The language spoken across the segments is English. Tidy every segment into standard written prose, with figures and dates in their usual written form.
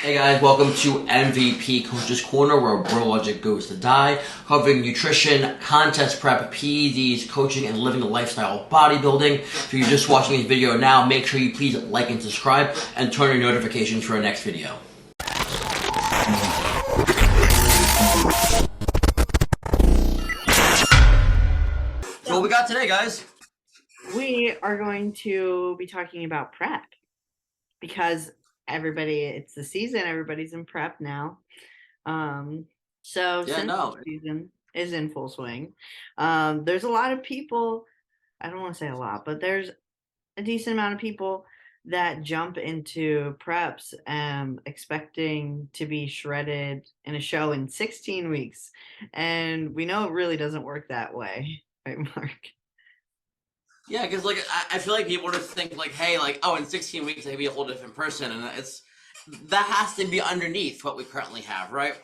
Hey guys, welcome to MVP Coach's Corner, where Bro Logic goes to die, covering nutrition, contest prep, PEDs, coaching, and living the lifestyle of bodybuilding. If you're just watching this video now, make sure you please like and subscribe, and turn your notifications for our next video. So what we got today, guys? We are going to be talking about prep because it's the season, everybody's in prep now. Since the season is in full swing, there's a lot of people, I don't want to say a lot, but there's a decent amount of people that jump into preps expecting to be shredded in a show in 16 weeks. And we know it really doesn't work that way, right, Mark? Yeah, because like I feel like people just think like, hey, like, oh, in 16 weeks I could be a whole different person, and that has to be underneath what we currently have, right?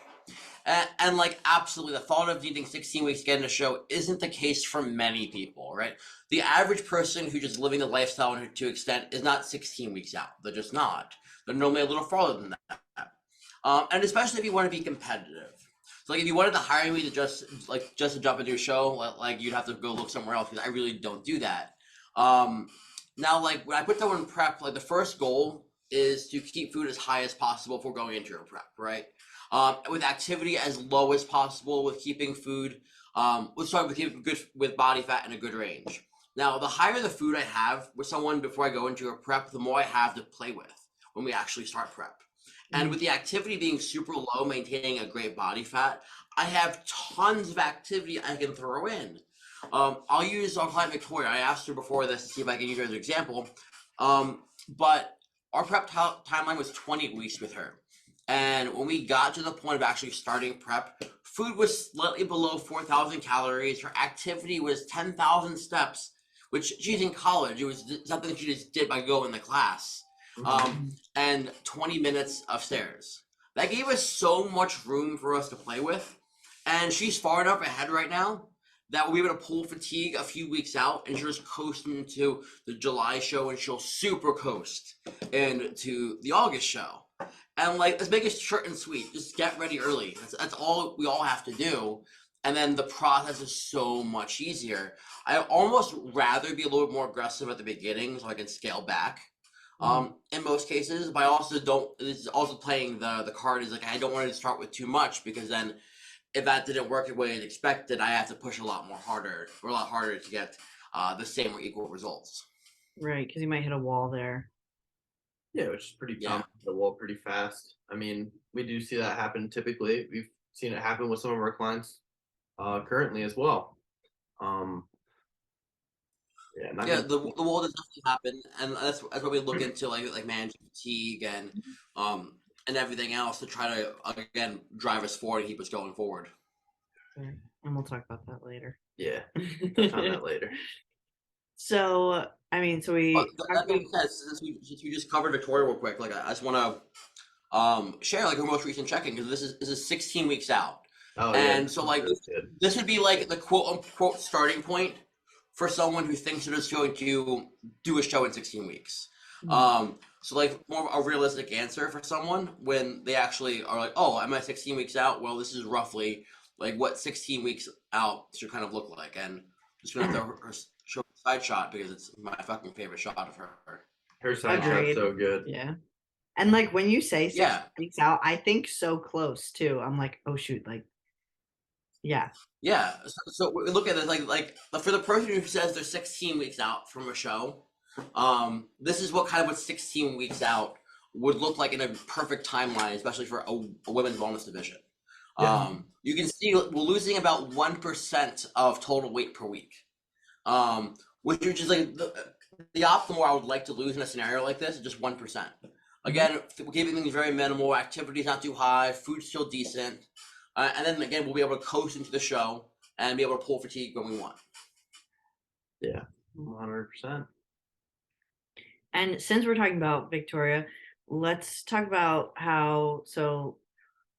And like, absolutely, the thought of needing 16 weeks to get in a show isn't the case for many people, right? The average person who's just living the lifestyle to extent is not 16 weeks out. They're just not. They're normally a little farther than that. And especially if you want to be competitive. So like, if you wanted to hire me to just to jump into a show, like you'd have to go look somewhere else, because I really don't do that. Now, like, when I put someone in prep, like, the first goal is to keep food as high as possible before going into your prep, right? With activity as low as possible, with keeping food, with keeping good with body fat in a good range. Now, the higher the food I have with someone before I go into a prep, the more I have to play with when we actually start prep. And with the activity being super low, maintaining a great body fat, I have tons of activity I can throw in. I'll use our client Victoria. I asked her before this to see if I can use her as an example. But our prep timeline was 20 weeks with her. And when we got to the point of actually starting prep, food was slightly below 4,000 calories. Her activity was 10,000 steps, which she's in college. It was something she just did by going to class. And 20 minutes of stairs. That gave us so much room for us to play with. And she's far enough ahead right now that we'll be able to pull fatigue a few weeks out, and she'll just coast into the July show, and she'll super coast into the August show. And like, let's make it short and sweet. Just get ready early. That's all we all have to do. And then the process is so much easier. I almost rather be a little bit more aggressive at the beginning so I can scale back. In most cases, but I also don't. This is also playing the card is like, I don't want to start with too much, because then if that didn't work the way I expected, I have to push a lot harder to get the same or equal results. Right, because you might hit a wall there. Yeah, which is pretty common. The wall pretty fast. I mean, we do see that happen typically. We've seen it happen with some of our clients currently as well. The wall does definitely happen, and that's why we look into like managing fatigue and everything else to try to again drive us forward and keep us going forward. Okay. And we'll talk about that later. Yeah, touch on that later. So I mean, that being said, since we just covered Victoria real quick, like I just want to share like her most recent check-in, because this is 16 weeks out. Oh, and yeah, so like this would be like the quote unquote starting point for someone who thinks they're just going to do a show in 16 weeks. So like more of a realistic answer for someone when they actually are like, oh, am I 16 weeks out? Well, this is roughly like what 16 weeks out should kind of look like. And just gonna have to show a side shot, because it's my fucking favorite shot of her. Her side shot's so good. Yeah. And like, when you say 16 weeks out, I think so close too. I'm like, oh shoot, like, yeah. Yeah. So we look at it like for the person who says they're 16 weeks out from a show, this is what 16 weeks out would look like in a perfect timeline, especially for a women's wellness division. You can see we're losing about 1% of total weight per week, which is like the optimal I would like to lose in a scenario like this is just 1%. Again, we're keeping things very minimal, activity's not too high, food's still decent, and then again we'll be able to coast into the show and be able to pull fatigue when we want. Yeah, 100%. And since we're talking about Victoria, let's talk about how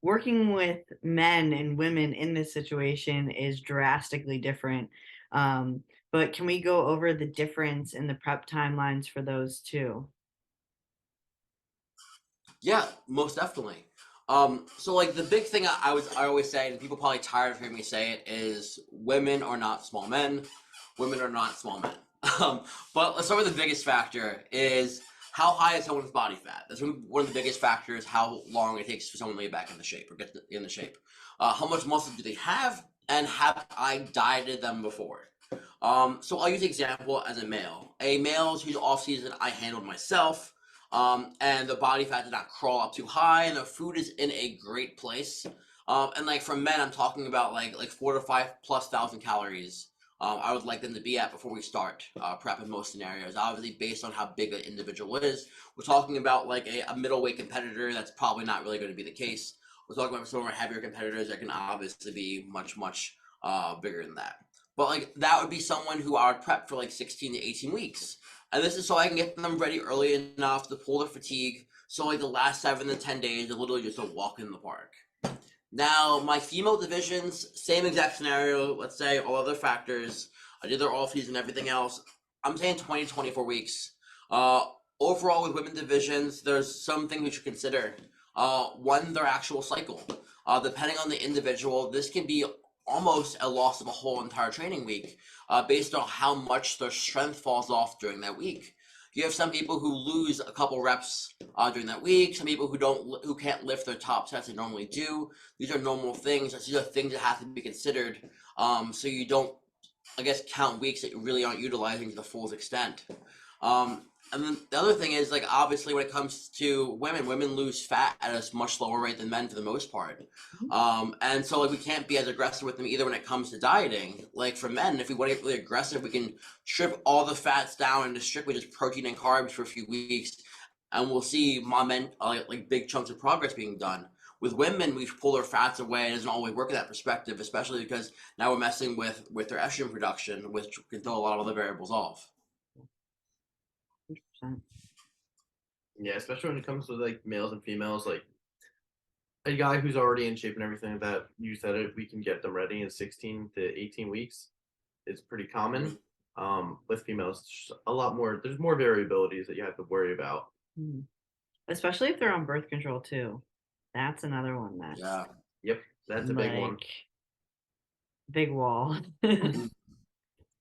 working with men and women in this situation is drastically different. But can we go over the difference in the prep timelines for those two? Yeah, most definitely. So like the big thing I always say, and people probably tired of hearing me say it, is women are not small men. Women are not small men. Um, but let's start with the biggest factor is how high is someone's body fat. That's one of the biggest factors. How long it takes for someone to get back into shape or get in the shape. How much muscle do they have, and have I dieted them before? So I'll use the example as a male. A male whose off season I handled myself, and the body fat did not crawl up too high, and the food is in a great place. And like for men, I'm talking about like 4 to 5 plus thousand calories. I would like them to be at before we start prep in most scenarios. Obviously, based on how big an individual is, we're talking about like a middleweight competitor. That's probably not really going to be the case. We're talking about some of our heavier competitors that can obviously be much bigger than that. But like that would be someone who I would prep for like 16 to 18 weeks. And this is so I can get them ready early enough to pull their fatigue. So like the last 7 to 10 days are literally just a walk in the park. Now my female divisions, same exact scenario. Let's say all other factors. I did their off season, everything else. I'm saying 20 to 24 weeks. Overall with women divisions, there's some things we should consider. One, their actual cycle. Depending on the individual, this can be almost a loss of a whole entire training week, based on how much their strength falls off during that week. You have some people who lose a couple reps during that week. Some people who can't lift their top sets they normally do. These are normal things. These are things that have to be considered. So you don't, I guess, count weeks that you really aren't utilizing to the fullest extent. And then the other thing is, like, obviously when it comes to women lose fat at a much slower rate than men for the most part. And so like we can't be as aggressive with them either when it comes to dieting. Like for men, if we want to get really aggressive, we can strip all the fats down into strictly just protein and carbs for a few weeks, and we'll see my men like big chunks of progress being done. With women, we pull their fats away. It doesn't always work in that perspective, especially because now we're messing with their estrogen production, which can throw a lot of other variables off. 100%. Yeah, especially when it comes to like males and females, like a guy who's already in shape and everything like that, you said it, we can get them ready in 16 to 18 weeks. It's pretty common. With females, it's just a lot more, there's more variabilities that you have to worry about. Especially if they're on birth control too. That's another one that's Yeah. Yep, that's a big one. Big wall.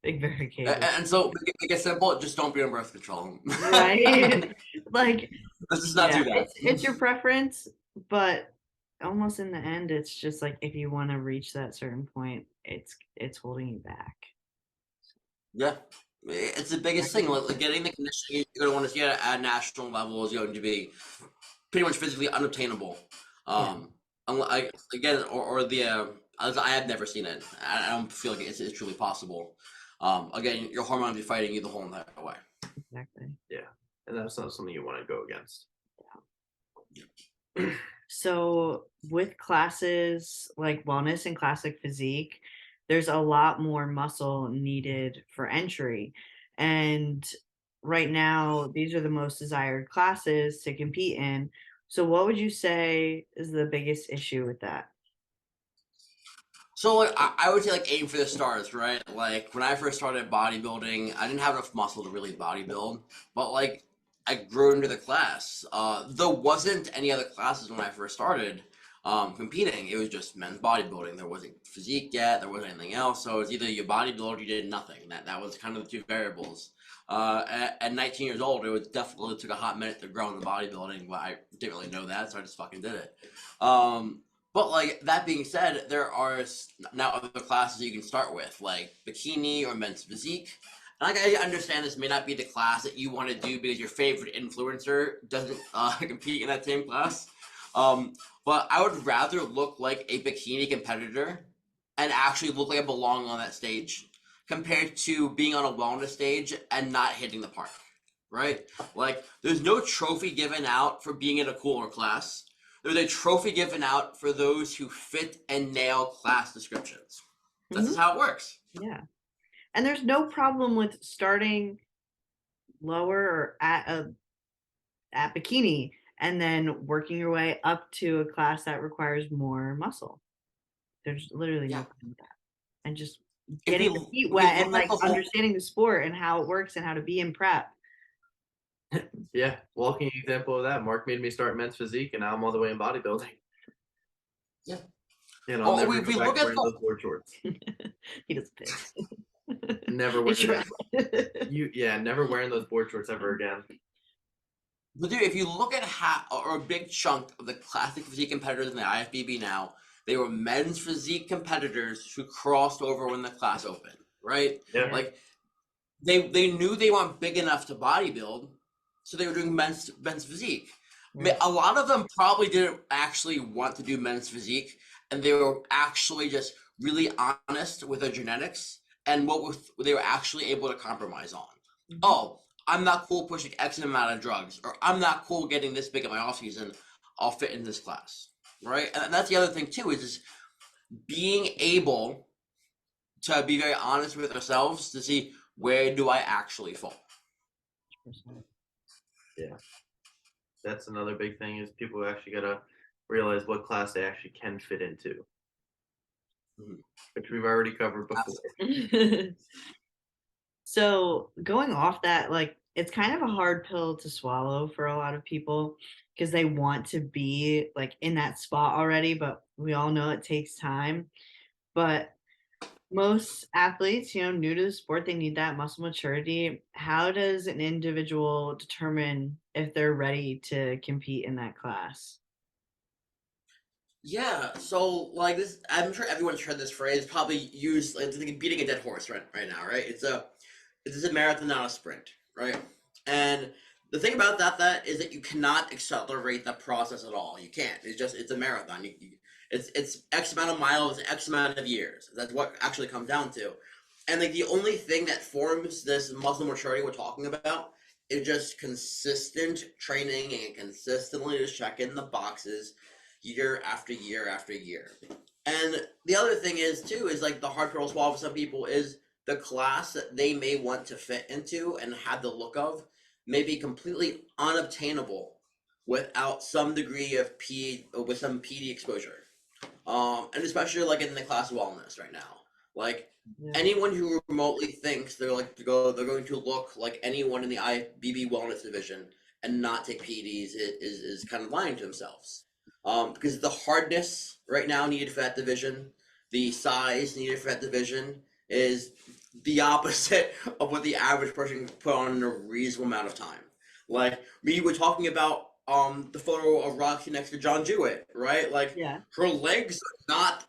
Big barricade. And so make it simple, just don't be on birth control. Right? Like, Let's just not do that. It's your preference, but almost in the end, it's just like if you want to reach that certain point, it's holding you back. Yeah. It's the biggest thing. Like getting the conditioning you're gonna want to get at national level is going to be pretty much physically unobtainable. Again, or the I have never seen it. I don't feel like it's truly possible. Again, your hormones will be fighting you the whole entire way. Exactly. Yeah, and that's not something you want to go against. So with classes like wellness and classic physique, there's a lot more muscle needed for entry. And right now, these are the most desired classes to compete in. So what would you say is the biggest issue with that? So like, I would say like aim for the stars, right? Like when I first started bodybuilding, I didn't have enough muscle to really bodybuild, but like I grew into the class. There wasn't any other classes when I first started competing. It was just men's bodybuilding. There wasn't physique yet. There wasn't anything else. So it's either you bodybuild or you did nothing. That was kind of the two variables. At 19 years old, it was definitely took a hot minute to grow in the bodybuilding, but I didn't really know that, so I just fucking did it. But like that being said, there are now other classes you can start with, like bikini or men's physique. And like I understand this may not be the class that you want to do because your favorite influencer doesn't compete in that same class. But I would rather look like a bikini competitor and actually look like I belong on that stage compared to being on a wellness stage and not hitting the park, right? Like there's no trophy given out for being in a cooler class. There's a trophy given out for those who fit and nail class descriptions. This is how it works. Yeah. And there's no problem with starting lower or at bikini and then working your way up to a class that requires more muscle. There's literally no problem with that. And just getting the feet wet and like understanding the sport and how it works and how to be in prep. Yeah, walking example of that. Mark made me start men's physique, and now I'm all the way in bodybuilding. Yeah. And I'll Oh, never we go back look to at wearing those board shorts. He does piss. Never It's wearing right. never wearing those board shorts ever again. But dude, if you look at or a big chunk of the classic physique competitors in the IFBB now, they were men's physique competitors who crossed over when the class opened, right? Yeah. Like they knew they weren't big enough to bodybuild, so they were doing men's physique. Yeah. A lot of them probably didn't actually want to do men's physique, and they were actually just really honest with their genetics and they were actually able to compromise on. Mhm. Oh, I'm not cool pushing X amount of drugs, or I'm not cool getting this big in my off season. I'll fit in this class, right? And that's the other thing too, is just being able to be very honest with ourselves to see where do I actually fall. Yeah. That's another big thing is people actually gotta realize what class they actually can fit into. Mhm. Which we've already covered before. So going off that, like it's kind of a hard pill to swallow for a lot of people because they want to be like in that spot already, but we all know it takes time. But most athletes, new to the sport, they need that muscle maturity. How does an individual determine if they're ready to compete in that class? Yeah, so like this, I'm sure everyone's heard this phrase. Probably used like beating a dead horse right now, right? It's a marathon, not a sprint, right? And the thing about that is that you cannot accelerate the process at all. You can't. It's a marathon. It's X amount of miles, X amount of years. That's what actually comes down to. And like the only thing that forms this muscle maturity we're talking about is just consistent training and consistently just checking the boxes year after year after year. And the other thing is too is like the hard pill to swallow for some people is the class that they may want to fit into and have the look of may be completely unobtainable without some degree of with some PD exposure. And especially like in the class of wellness right now. Like Yeah. anyone who remotely thinks they're going to look like anyone in the IBB wellness division and not take PEDs is kind of lying to themselves. Because the hardness right now needed for that division, the size needed for that division is the opposite of what the average person can put on in a reasonable amount of time. Like we were talking about the photo of Roxy next to John Jewett, right? Like Yeah. her legs are not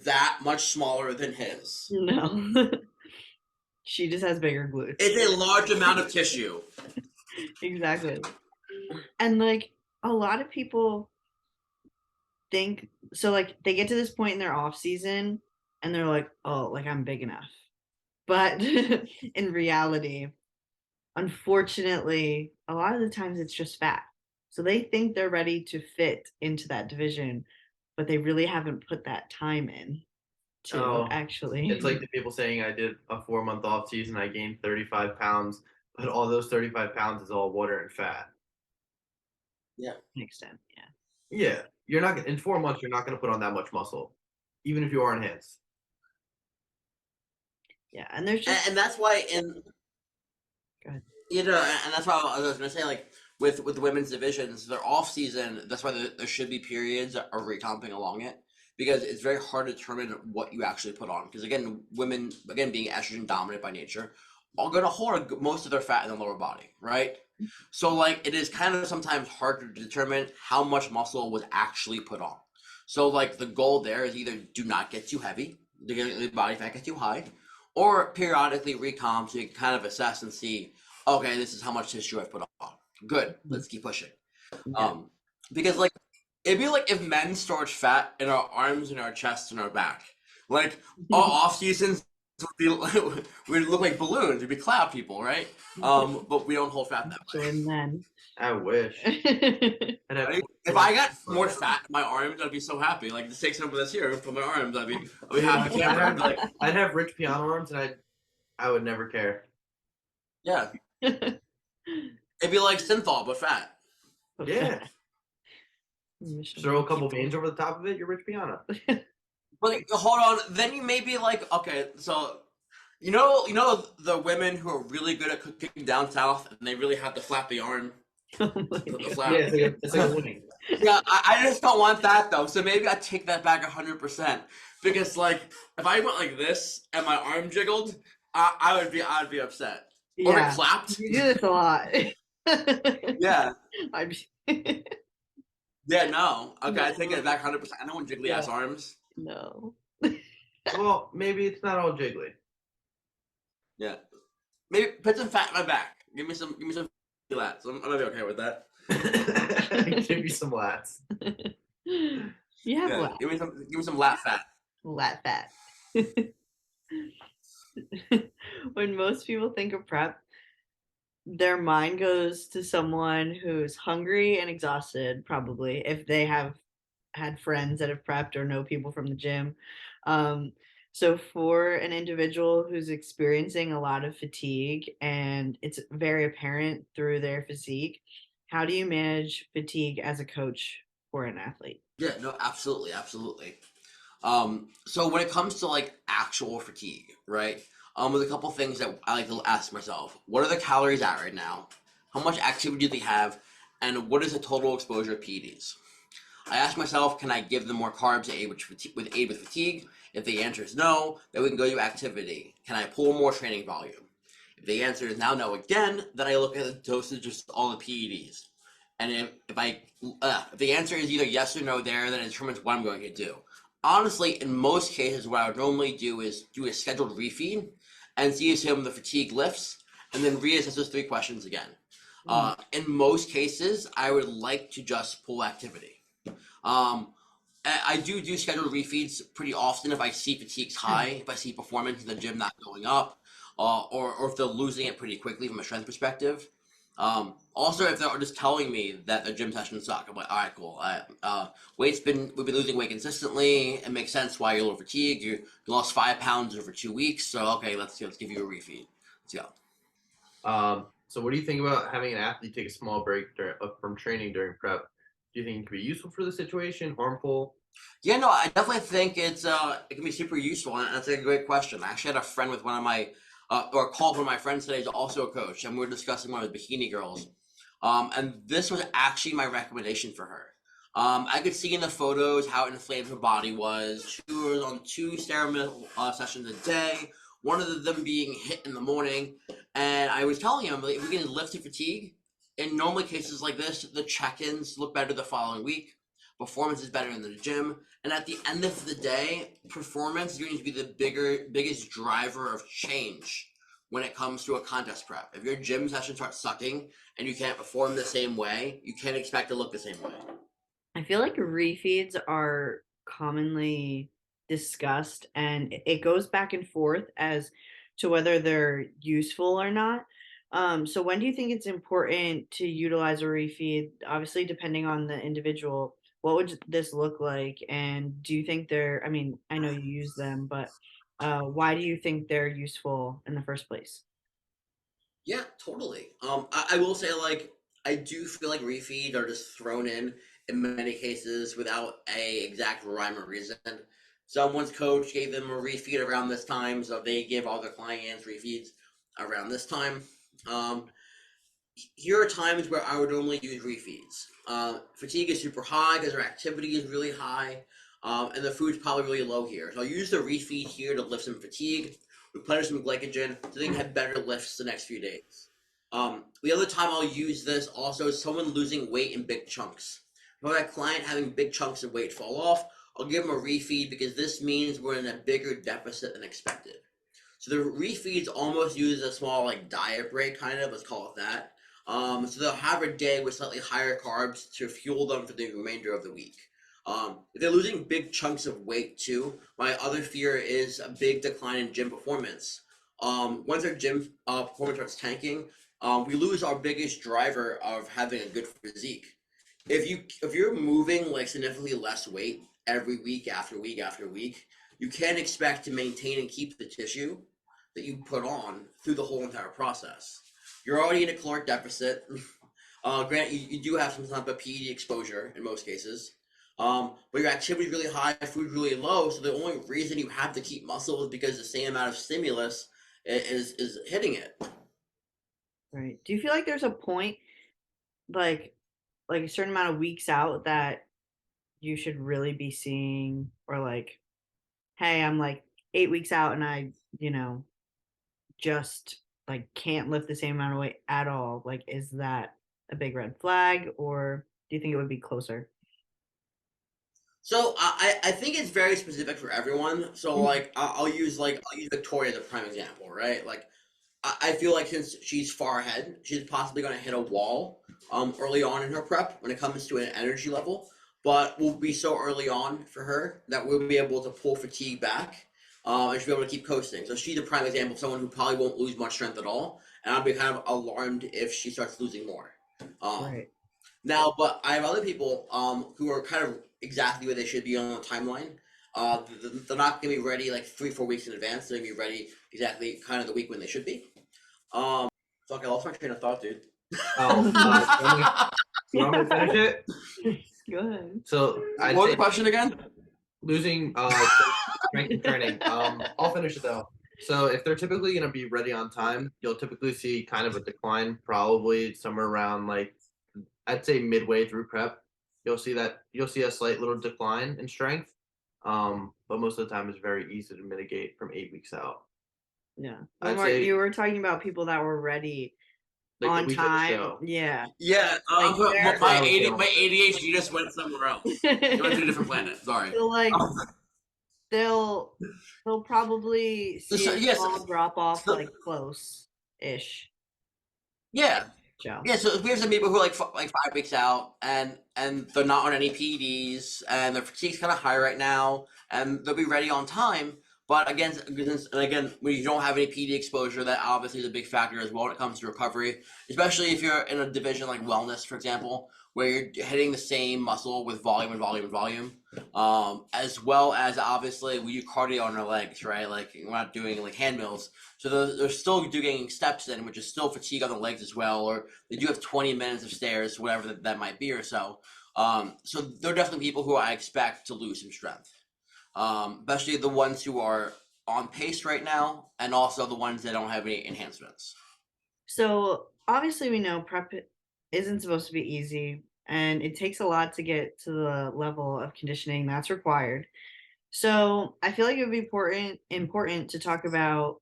that much smaller than his. No. She just has bigger glutes. It's a large amount of tissue. Exactly. And like a lot of people think so, like they get to this point in their off season and they're like, oh, like I'm big enough. But in reality, unfortunately, a lot of the times it's just fat. So they think they're ready to fit into that division, but they really haven't put that time in to actually. It's like the people saying I did a 4-month off season, I gained 35 pounds, but all those 35 pounds is all water and fat. Yeah. Extent, yeah. Yeah. You're not in 4 months, you're not gonna put on that much muscle, even if you are enhanced. Yeah, and there's just And that's why Go ahead. and that's why I was gonna say like with the women's divisions, their off season. That's why there should be periods of recomping along it because it's very hard to determine what you actually put on. Because again, women being estrogen dominant by nature, are going to hold most of their fat in the lower body, right? So like it is kind of sometimes hard to determine how much muscle was actually put on. So like the goal there is either do not get too heavy, the body fat get too high, or periodically recomp so you can kind of assess and see, okay, this is how much tissue I've put on. Good, let's keep pushing. Yeah. Because like it'd be like if men stored fat in our arms and our chest and our back. Like our off seasons would be we'd look like balloons. We'd be cloud people, right? But we don't hold fat that way. Join then. I wish. If I got more fat in my arms, I'd be so happy. Like just take some of this here and put my arms. I'd be happy. I'd have rich piano arms, and I would never care. Yeah. It'd be like synthol but fat. Yeah. Throw a couple beans over the top of it, you're rich piano. But hold on, then you may be like, okay, so you know the women who are really good at cooking down south, and they really have to flap the arm, Oh my the God. flap. Yeah, it's like a wing. Yeah, I just don't want that though. So maybe I take that back 100%. Because like, if I went like this and my arm jiggled, I'd be upset. Or it Yeah, clapped. you do this a lot. Yeah. I'm Yeah. No. Okay, I take no, it back 100%. I don't want jiggly ass no, arms. no. Well, maybe it's not all jiggly. Yeah. Maybe put some fat in my back. Give me some lats. I'm gonna be okay with that. Give you some lats. You have Yeah. Give me some lat fat. lat fat. When most people think of prep, their mind goes to someone who's hungry and exhausted, probably, if they have had friends that have prepped or know people from the gym. Um, so for an individual who's experiencing a lot of fatigue and it's very apparent through their physique, how do you manage fatigue as a coach for an athlete? Yeah. No. Absolutely. Absolutely. So when it comes to like actual fatigue, right? There's a couple things that I like to ask myself. What are the calories at right now? How much activity do they have? And what is the total exposure of PEDs? I ask myself, can I give them more carbs to aid with fatigue? If the answer is no, then we can go to activity. Can I pull more training volume? If the answer is now no again, then I look at the dosage of all the PEDs. And if the answer is either yes or no there, then it determines what I'm going to do. Honestly, in most cases, what I would normally do is do a scheduled refeed and see if the fatigue lifts, and then reassess those 3 questions again. In most cases, I would like to just pull activity. Um, I do scheduled refeeds pretty often if I see fatigue's high, if I see performance in the gym not going up, or if they're losing it pretty quickly from a strength perspective. Also, if they're just telling me that the gym sessions suck, I'm like, all right, cool. We've been losing weight consistently. It makes sense why you're a little fatigued. You lost 5 pounds over 2 weeks, so okay, let's give you a refeed. Let's go. So what do you think about having an athlete take a small break from training during prep? Do you think it could be useful for the situation, harmful? Yeah, no, I definitely think it can be super useful, and that's a great question. I actually had a friend with one of my or called one of my friends today, who's also a coach, and we were discussing one of the bikini girls. And this was actually my recommendation for her. I could see in the photos how inflamed her body was. She was on 2 steroid sessions a day, one of them being hit in the morning. And I was telling him, like, if we can lift to fatigue, in normally cases like this, the check-ins look better the following week. Performance is better in the gym, and at the end of the day, performance is going to be the biggest driver of change when it comes to a contest prep. If your gym session starts sucking and you can't perform the same way, you can't expect to look the same way. I feel like refeeds are commonly discussed and it goes back and forth as to whether they're useful or not. So when do you think it's important to utilize a refeed? Obviously, depending on the individual, what would this look like? And do you think I mean, I know you use them, but why do you think they're useful in the first place? Yeah, totally. I will say, like, I do feel like refeeds are just thrown in many cases without a exact rhyme or reason. Someone's coach gave them a refeed around this time, so they give all their clients refeeds around this time. Um, Here are times where I would normally use refeeds. Fatigue is super high because our activity is really high, and the food's probably really low here. So I'll use the refeed here to lift some fatigue, replenish some glycogen, so they can have better lifts the next few days. The other time I'll use this also is someone losing weight in big chunks. If I have a client having big chunks of weight fall off, I'll give them a refeed because this means we're in a bigger deficit than expected. So the refeeds almost use a small like diet break, kind of, let's call it that. So they'll have a day with slightly higher carbs to fuel them for the remainder of the week. If they're losing big chunks of weight too, my other fear is a big decline in gym performance. Once our gym performance starts tanking, we lose our biggest driver of having a good physique. If you're moving like significantly less weight every week after week after week, you can't expect to maintain and keep the tissue that you put on through the whole entire process. You're already in a caloric deficit. Granted, you do have some type of PED exposure in most cases. But your activity is really high, food really low, so the only reason you have to keep muscle is because the same amount of stimulus is hitting it. Right. Do you feel like there's a point, like a certain amount of weeks out, that you should really be seeing, or like, hey, I'm like 8 weeks out and I, just like can't lift the same amount of weight at all? Like, is that a big red flag, or do you think it would be closer? So I think it's very specific for everyone. So Mhm. like I'll use Victoria as a prime example, right? Like I feel like since she's far ahead, she's possibly going to hit a wall early on in her prep when it comes to an energy level. But we'll be so early on for her that we'll be able to pull fatigue back, and she'll be able to keep coasting. So she's a prime example of someone who probably won't lose much strength at all, and I'll be kind of alarmed if she starts losing more. Um, Right. Now, but I have other people who are kind of exactly where they should be on the timeline. They're not going to be ready like 3 4 weeks in advance. They're going to be ready exactly kind of the week when they should be. Fuck, I lost my train of thought, dude. Oh, you want me to finish it? Go ahead. So I'd What was say the question again? losing strength and training. I'll finish it though. So if they're typically going to be ready on time, you'll typically see kind of a decline, probably somewhere around like I'd say midway through prep. You'll see a slight little decline in strength. But most of the time it's very easy to mitigate from 8 weeks out. Yeah. I'd Omar, say you were talking about people that were ready like the on week of the time. show. Yeah. Yeah, Like That's what I would say my almost. ADHD just went somewhere else. It went to a different planet. Sorry. So like they'll probably see So, a yes, small drop off so, like close ish. yeah, Joe. yeah. So we have some people who are like 5 weeks out, and they're not on any PEDs, and their fatigue's kind of high right now, and they'll be ready on time. But again, when you don't have any PD exposure, that obviously is a big factor as well when it comes to recovery, especially if you're in a division like wellness, for example, where you're hitting the same muscle with volume and volume and volume, as well as obviously we do cardio on our legs, right? Like we're not doing like handmills, so they're still doing steps in, which is still fatigue on the legs as well, or they do have 20 minutes of stairs, whatever that might be or so. So there are definitely people who I expect to lose some strength, especially the ones who are on pace right now, and also the ones that don't have any enhancements. So obviously we know prep isn't supposed to be easy, and it takes a lot to get to the level of conditioning that's required. So I feel like it would be important to talk about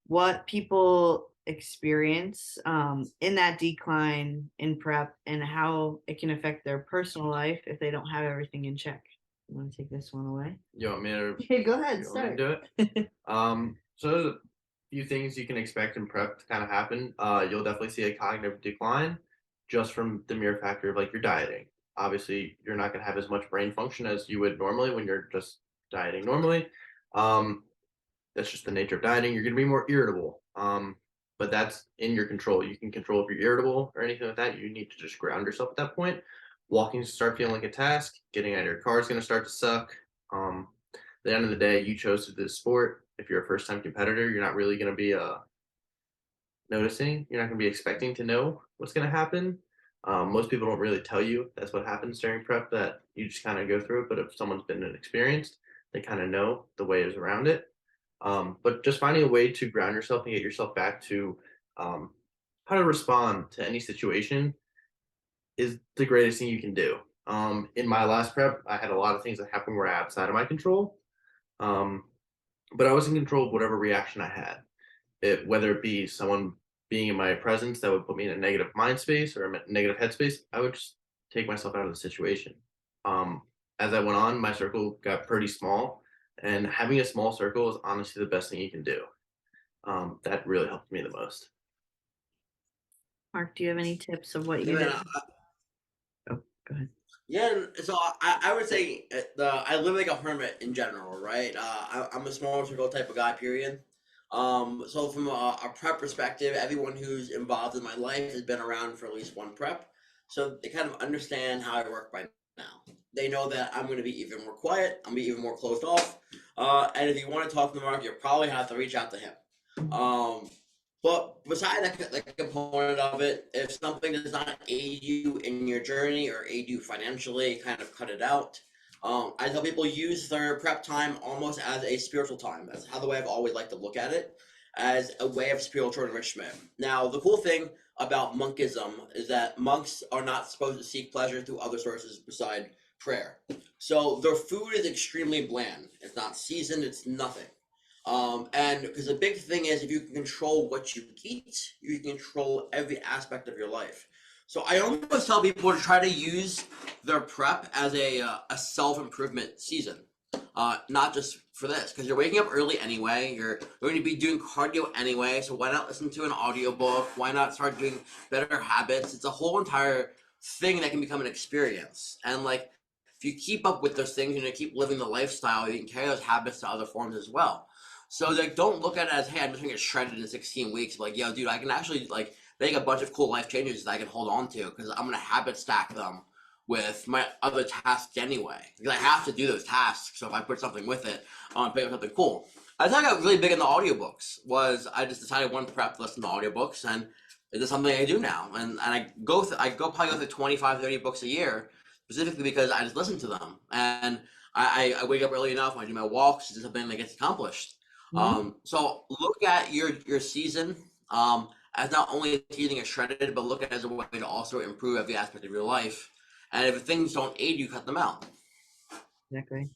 what people experience in that decline in prep, and how it can affect their personal life if they don't have everything in check. You want to take this one away? You want me to Okay, go ahead, you want me to start. do it? So there's a few things you can expect in prep to kind of happen. You'll definitely see a cognitive decline just from the mere factor of like your dieting. Obviously, you're not going to have as much brain function as you would normally when you're just dieting normally. Um, that's just the nature of dieting. You're going to be more irritable. But that's in your control. You can control if you're irritable or anything like that. You need to just ground yourself at that point. Walking start feeling like a task. Getting out of your car is going to start to suck. At the end of the day, you chose to do this sport. If you're a first time competitor, you're not really going to be noticing. You're not going to be expecting to know what's going to happen. Most people don't really tell you that's what happens during prep, that you just kind of go through it. But if someone's been experienced, they kind of know the ways around it. But just finding a way to ground yourself and get yourself back to um, how to respond to any situation is the greatest thing you can do. In my last prep, I had a lot of things that happened were outside of my control. Um, but I was in control of whatever reaction I had. Whether it be someone being in my presence that would put me in a negative mind space or a negative headspace, I would just take myself out of the situation. Um, as I went on, my circle got pretty small, and having a small circle is honestly the best thing you can do. That really helped me the most. Mark, do you have any tips of what Yeah, you man, did? Oh, go ahead. yeah, and so I would say I live like a hermit in general, right? I'm a small circle type of guy, period. So from a prep perspective, everyone who's involved in my life has been around for at least one prep, so they kind of understand how I work by now. They know that I'm going to be even more quiet. I'm going to be even more closed off. And if you want to talk to Mark, you probably have to reach out to him. But beside that component of it, if something does not aid you in your journey or aid you financially, kind of cut it out. I tell people use their prep time almost as a spiritual time. That's how the way I've always liked to look at it. as a way of spiritual enrichment. Now, the cool thing about monkism is that monks are not supposed to seek pleasure through other sources beside prayer. So their food is extremely bland. It's not seasoned. It's nothing. And because the big thing is, if you can control what you eat, you can control every aspect of your life. So I always tell people to try to use their prep as a self improvement season, not just for this, because you're waking up early anyway. You're going to be doing cardio anyway. So why not listen to an audiobook? Why not start doing better habits? It's a whole entire thing that can become an experience. And like, if you keep up with those things and you keep living the lifestyle, you can carry those habits to other forms as well. So like, don't look at it as, hey, I'm just gonna get shredded in 16 weeks. Like, yo, dude, I can actually like make a bunch of cool life changes that I can hold on to because I'm gonna habit stack them with my other tasks anyway. Because I have to do those tasks. So if I put something with it, I want to pick up something cool. I think I got really big in the audiobooks. Was I just decided one prep to listen to audiobooks, and it's just something I do now. And I probably go through 25, 30 books a year, specifically because I just listen to them. And I wake up early enough when I do my walks. It's something that gets accomplished. So look at your season as not only getting it shredded, but look at it as a way to also improve every aspect of your life. And if things don't aid you, cut them out. Exactly.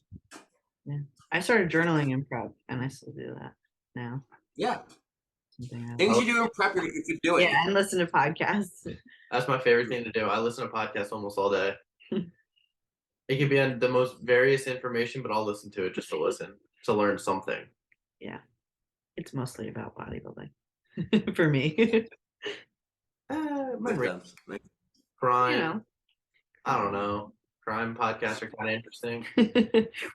Yeah. I started journaling in prep, and I still do that now. Yeah. Something else. Things you do in prep, you keep doing. Yeah, and listen to podcasts. That's my favorite thing to do. I listen to podcasts almost all day. It could be on the most various information, but I'll listen to it just to listen, to learn something. Yeah. It's mostly about bodybuilding for me. Crime. You know. I don't know. Crime podcasts are kind of interesting.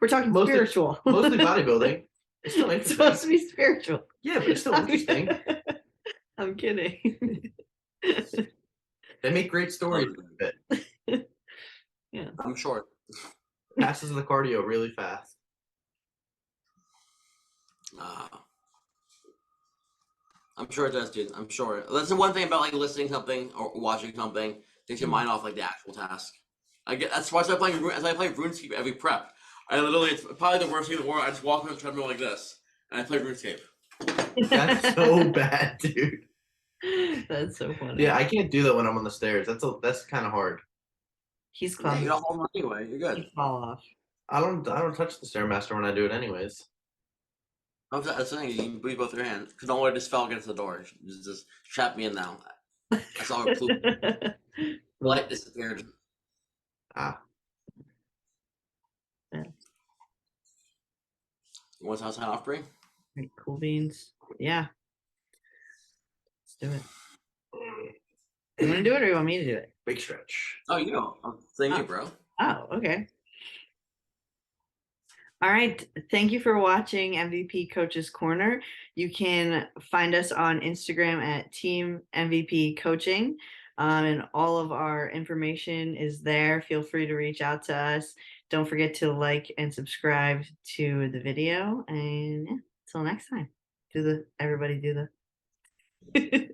We're talking spiritual. Mostly bodybuilding. It's still It's interesting. supposed to be spiritual. Yeah, but it's still interesting. I'm kidding. They make great stories with it. Yeah. I'm sure. Passes the cardio really fast. I'm sure it does, dude. I'm sure. That's the one thing about like listening to something or watching something takes your mind off like the actual task. That's why I play RuneScape every prep. I literally, it's probably the worst thing in the world. I just walk on the treadmill like this and I play RuneScape. That's so bad, dude. That's so funny. Yeah, I can't do that when I'm on the stairs. That's kind of hard. He's Yeah, clumsy. you don't hold on anyway. You're good. You fall off. I don't touch the stairmaster when I do it anyways. That's the thing. You can breathe both your hands. Because don't worry, just fell against the door. Just trap me in now. I saw her poop. Light disappeared. Ah. Yeah. You want to sign off, Bree? Right, cool beans. Yeah. Let's do it. You want to do it or you want me to do it? Big stretch. Oh, you know. Thank you, bro. Oh, okay. All right. Thank you for watching MVP Coaches Corner. You can find us on Instagram at Team MVP Coaching. And all of our information is there. Feel free to reach out to us. Don't forget to like and subscribe to the video. And yeah, until next time. Everybody do the